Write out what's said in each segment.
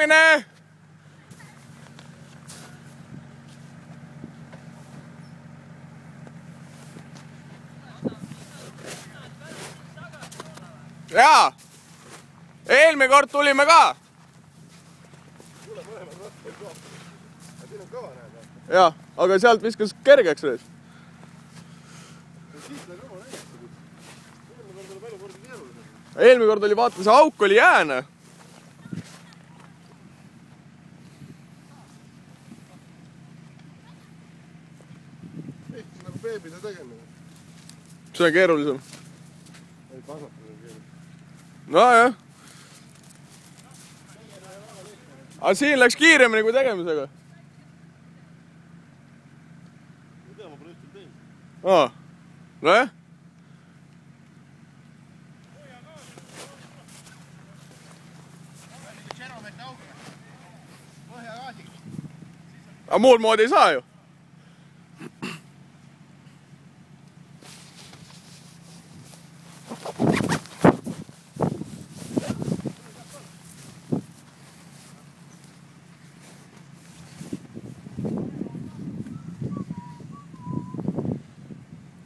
järgmine! Jaa! Eelmine kord tulime ka! Jah, aga sealt viskas kergeks reis. Eelmine kord oli, vaata, see auk oli jääne. Ehtis nagu beebide tegemine. See on keerulisem. Ei kasvatada keerulisem. No jah. Aga siin läks kiiremini kui tegemisega. Aa, no jah. Aga muud moodi ei saa ju.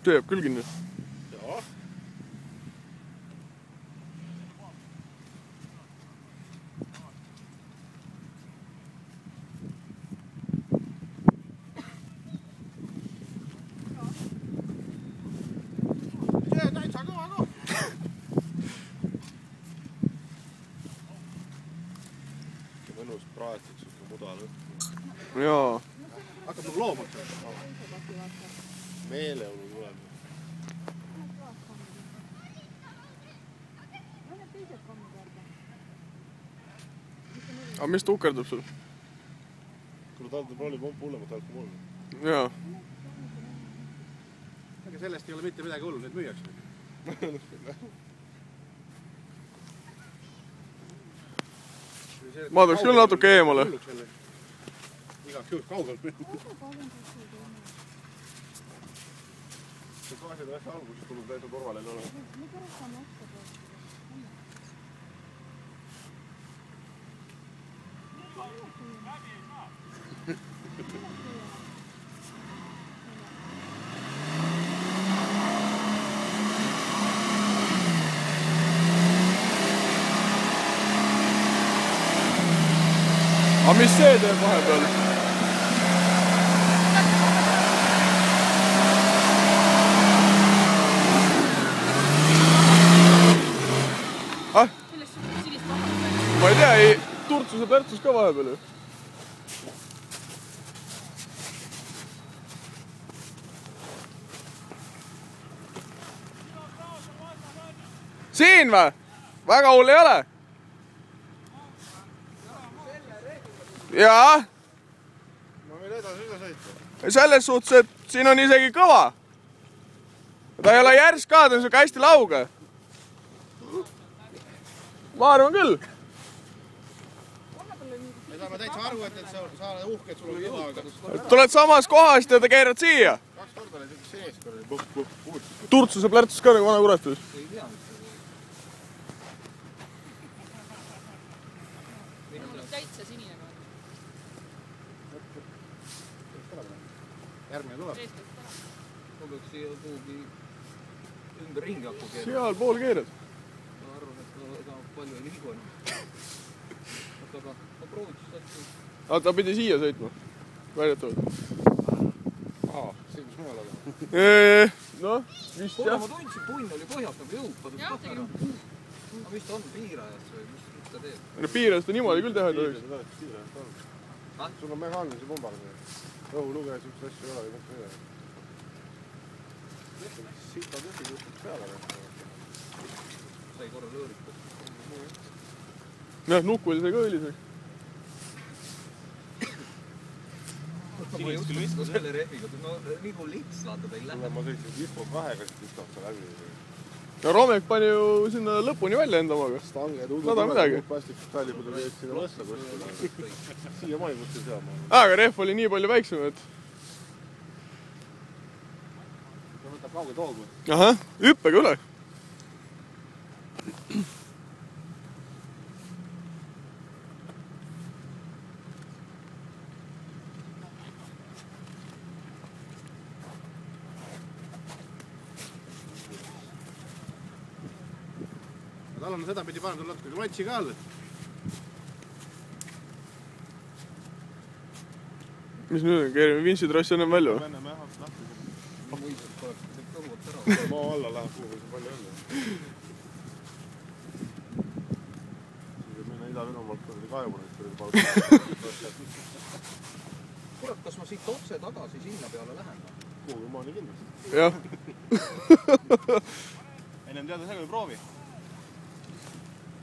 See jääb küll kinni. Jaa. See täitsa kõva koht. Mõnus praetud siuke mudal. Jaa. Hakkab nagu loomaks. Meeleolu tuleb. Aga mis tukerdab sul? Kuule, tahad roolipomp hullemat alkoholi? Jaa. Aga sellest ei ole mitte midagi hullu, need müüakse. Ma tuleks küll natuke eemale. Igaks juhus kaugelt minna. See gaaside asja alguses tuleb täitsa turvaline olema. Aga mis see teeb vahepeal? Ma ei tea, ei turtsus ja plärtsus ka vahepeal ju. Siin või? Väga hull ei ole. Jaa. Ma võin edasi üle sõita. Selles suhtes, et siin on isegi kõva. Ta ei ole järsk ka, ta on siuke hästi lauge. Ma arvan küll. Me saame täitsa aru, et sa oled uhke, et sul on kõva, aga... Tuled samast kohast ja ta keerad siia. 2 korda oli sees, kui oli puht. Turtsus ja plärtsus ka nagu vana kuretus. Ei tea, mis see on. Täitsa sinine. Järgmine tuleb. Ma peaks siia kuhugi ümber ringi hakku keerama. Seal pool keerad. Ma arvan, et ta palju ei liigu enam. Aga ma prooviks sattu. Aga ta pidi siia sõitma. Väidetavalt. Aa, siin kus mujal olema. Noh, vist Kuule, jah. ma tundsin, punn oli põhjas nagu jõud padus kahvara. Aga mis ta on, piirajas või mis ta teeb? Piirast ta niimoodi küll teha ei tohiks. Sul on mehaanilise pumbaga. Õhulugeja siukse asju ei ole, ei mõtle midagi. Siit on tõesti kuskilt peale. Sai korra lõõritud. Jah, nukku oli see ka õiliseks. Ma ei usko selle rehviga, no nii kui lits vaata ta ei lähe. Ma sõitsin Vipo 2-ga, siis istub sa läbi. Ja Romek pani ju sinna lõpuni välja enda omaga. Stanged, Sada midagi. Plastikstallipud oli sinna võssa kuskile. Siia ma ei mõtle seama. Aga rehv oli nii palju väiksem, et... Ta võtab kauge toogu. Ahah, hüppega üle. tal on sedapidi parem tulla natuke klotsi ka all. Mis nüüd? Keerime vintsitrossi ennem välja või? Ennem jah, lahti. Mõisad tuleb kõik kõhud ära. Maa alla läheb kuhu see palju õlle. Siis võib minna Ida-Virumaalt kaevunit. Kurat, kas ma siit otse tagasi sinna peale lähen? Kuhugi maani kindlasti. Jah. Ennem teada selle või proovi?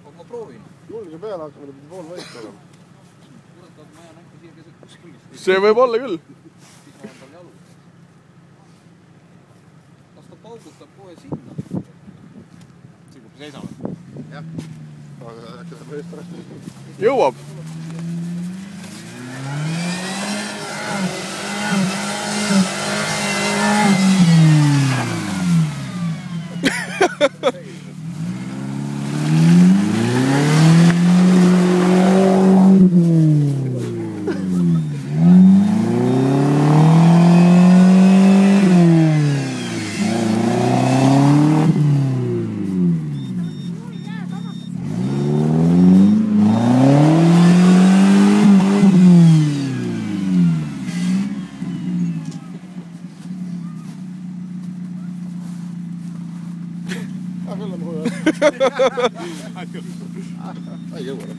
Aga ma proovin. Julge peale hakkame, ta pidi pool võit olema. Kurat, aga ma jään äkki siia keset kuskil. See võib olla küll. Siis ma olen tal jalu. Kas ta paugutab kohe sinna? See kui seisame? Jah. Aga äkki läheb eest ära. Jõuab. Ei jõua.